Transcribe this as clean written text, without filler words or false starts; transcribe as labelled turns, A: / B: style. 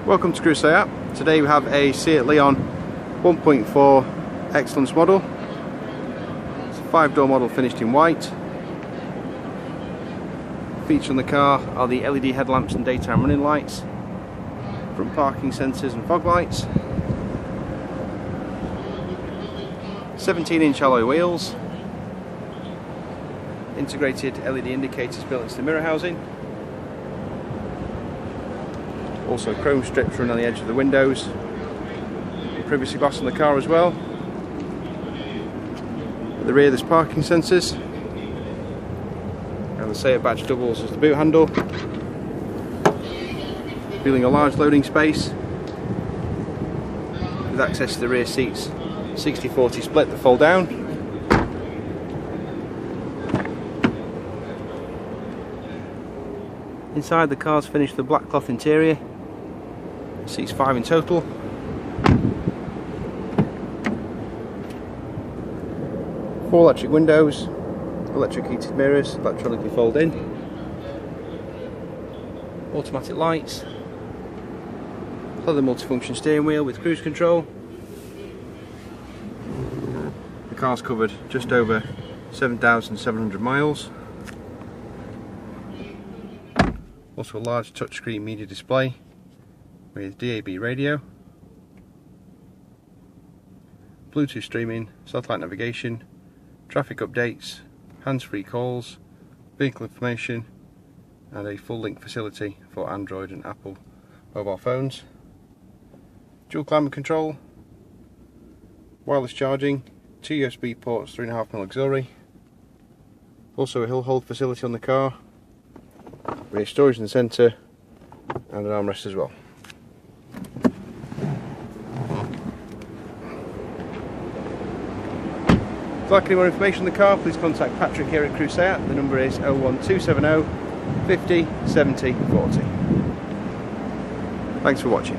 A: Welcome to Crewe Seat. Today we have a Seat Leon 1.4 Excellence model. It's a 5-door model finished in white. Featured on the car are the LED headlamps and daytime running lights, front parking sensors and fog lights, 17-inch alloy wheels, integrated LED indicators built into the mirror housing. Also chrome strips run on the edge of the windows. Privacy glass on the car as well. At the rear there's parking sensors. And the Seat badge doubles as the boot handle. Revealing a large loading space with access to the rear seats. 60/40 split that fold down. Inside the car's finished with black cloth interior. Seats 5 in total. Four electric windows, electric heated mirrors, electronically fold in, automatic lights, leather multifunction steering wheel with cruise control. The car's covered just over 7,700 miles. Also a large touchscreen media display with DAB radio, Bluetooth streaming, satellite navigation, traffic updates, hands-free calls, vehicle information, and a full link facility for Android and Apple mobile phones. Dual climate control, wireless charging, 2 USB ports, 3.5mm auxiliary. Also a hill hold facility on the car, rear storage in the centre, and an armrest as well. If you'd like any more information on the car, please contact Patrick here at Crewe Seat. The number is 01270 50 70 40. Thanks for watching.